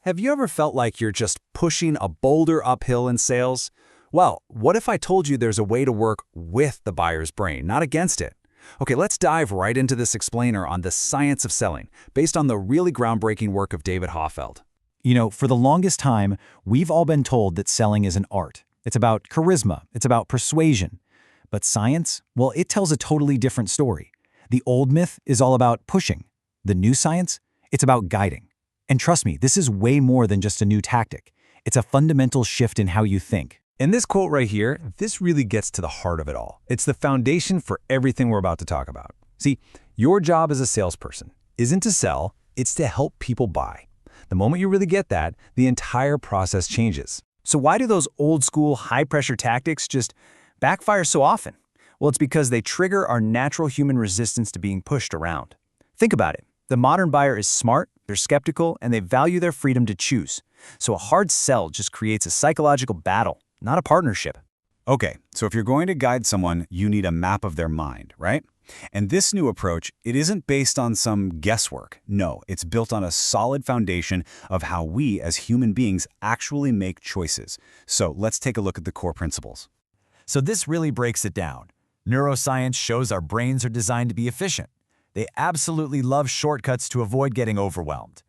Have you ever felt like you're just pushing a boulder uphill in sales? Well, what if I told you there's a way to work with the buyer's brain, not against it? Okay, let's dive right into this explainer on the science of selling, based on the really groundbreaking work of David Hoffeld. For the longest time, we've all been told that selling is an art. It's about charisma, it's about persuasion. But science, well, it tells a totally different story. The old myth is all about pushing. The new science, it's about guiding. And trust me, this is way more than just a new tactic. It's a fundamental shift in how you think. In this quote right here, this really gets to the heart of it all. It's the foundation for everything we're about to talk about. See, your job as a salesperson isn't to sell, it's to help people buy. The moment you really get that, the entire process changes. So why do those old-school, high-pressure tactics just backfire so often? Well, it's because they trigger our natural human resistance to being pushed around. Think about it. The modern buyer is smart, they're skeptical, and they value their freedom to choose. So a hard sell just creates a psychological battle, not a partnership. Okay, so if you're going to guide someone, you need a map of their mind, right? And this new approach, it isn't based on some guesswork. No, it's built on a solid foundation of how we as human beings actually make choices. So let's take a look at the core principles. So this really breaks it down. Neuroscience shows our brains are designed to be efficient. They absolutely love shortcuts to avoid getting overwhelmed.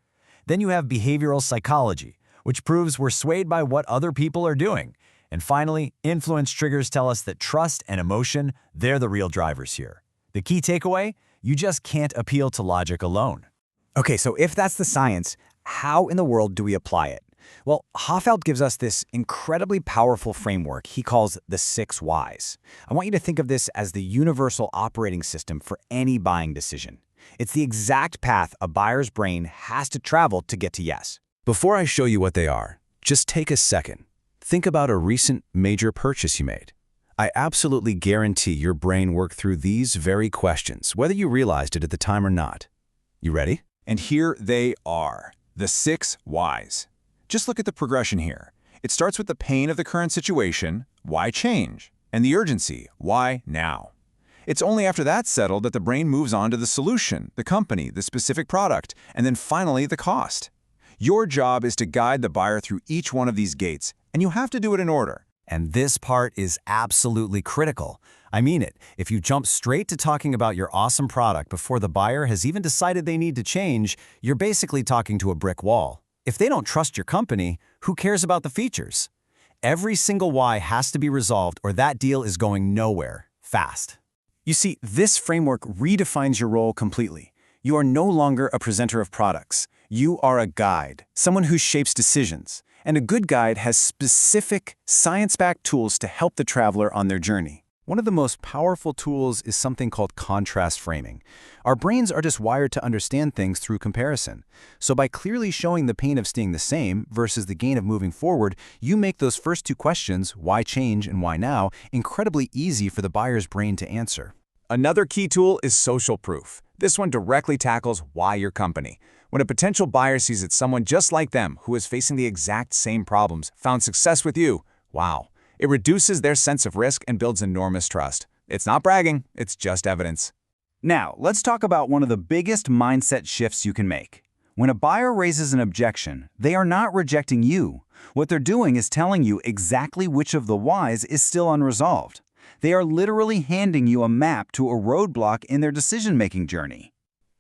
Then you have behavioral psychology, which proves we're swayed by what other people are doing. And finally, influence triggers tell us that trust and emotion, they're the real drivers here. The key takeaway? You just can't appeal to logic alone. Okay, so if that's the science, how in the world do we apply it? Well, Hoffeld gives us this incredibly powerful framework he calls the 6 whys. I want you to think of this as the universal operating system for any buying decision. It's the exact path a buyer's brain has to travel to get to yes. Before I show you what they are, just take a second. Think about a recent major purchase you made. I absolutely guarantee your brain worked through these very questions, whether you realized it at the time or not. You ready? And here they are, the 6 whys. Just look at the progression here. It starts with the pain of the current situation, why change? And the urgency, why now? It's only after that's settled that the brain moves on to the solution, the company, the specific product, and then finally the cost. Your job is to guide the buyer through each one of these gates, and you have to do it in order. And this part is absolutely critical. I mean it. If you jump straight to talking about your awesome product before the buyer has even decided they need to change, you're basically talking to a brick wall. If they don't trust your company, who cares about the features? Every single why has to be resolved or that deal is going nowhere, fast. You see, this framework redefines your role completely. You are no longer a presenter of products. You are a guide, someone who shapes decisions. And a good guide has specific, science-backed tools to help the traveler on their journey. One of the most powerful tools is something called contrast framing. Our brains are just wired to understand things through comparison. So by clearly showing the pain of staying the same versus the gain of moving forward, you make those first 2 questions, why change and why now, incredibly easy for the buyer's brain to answer. Another key tool is social proof. This one directly tackles why your company. When a potential buyer sees that someone just like them who is facing the exact same problems found success with you, wow. It reduces their sense of risk and builds enormous trust. It's not bragging, it's just evidence. Now, let's talk about one of the biggest mindset shifts you can make. When a buyer raises an objection, they are not rejecting you. What they're doing is telling you exactly which of the whys is still unresolved. They are literally handing you a map to a roadblock in their decision-making journey.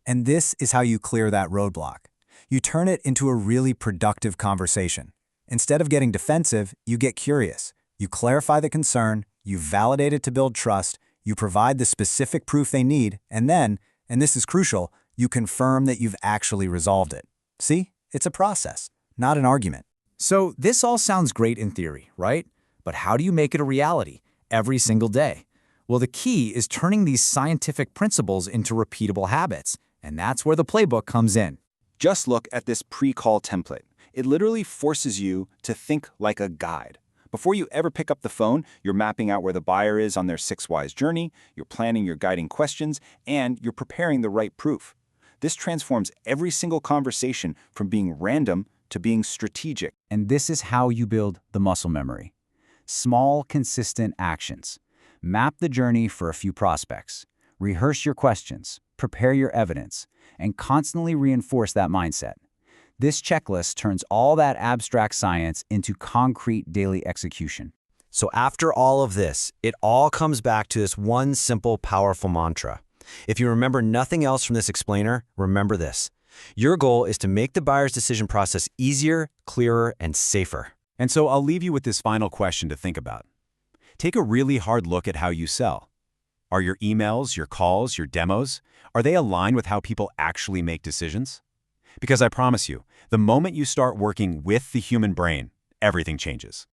And this is how you clear that roadblock. You turn it into a really productive conversation. Instead of getting defensive, you get curious. You clarify the concern, you validate it to build trust, you provide the specific proof they need, and then, and this is crucial, you confirm that you've actually resolved it. See? It's a process, not an argument. So this all sounds great in theory, right? But how do you make it a reality every single day? Well, the key is turning these scientific principles into repeatable habits, and that's where the playbook comes in. Just look at this pre-call template. It literally forces you to think like a guide. Before you ever pick up the phone, you're mapping out where the buyer is on their 6 whys journey, you're planning your guiding questions, and you're preparing the right proof. This transforms every single conversation from being random to being strategic. And this is how you build the muscle memory. Small, consistent actions. Map the journey for a few prospects. Rehearse your questions, prepare your evidence, and constantly reinforce that mindset. This checklist turns all that abstract science into concrete daily execution. So after all of this, it all comes back to this one simple, powerful mantra. If you remember nothing else from this explainer, remember this. Your goal is to make the buyer's decision process easier, clearer, and safer. And so I'll leave you with this final question to think about. Take a really hard look at how you sell. Are your emails, your calls, your demos, are they aligned with how people actually make decisions? Because I promise you, the moment you start working with the human brain, everything changes.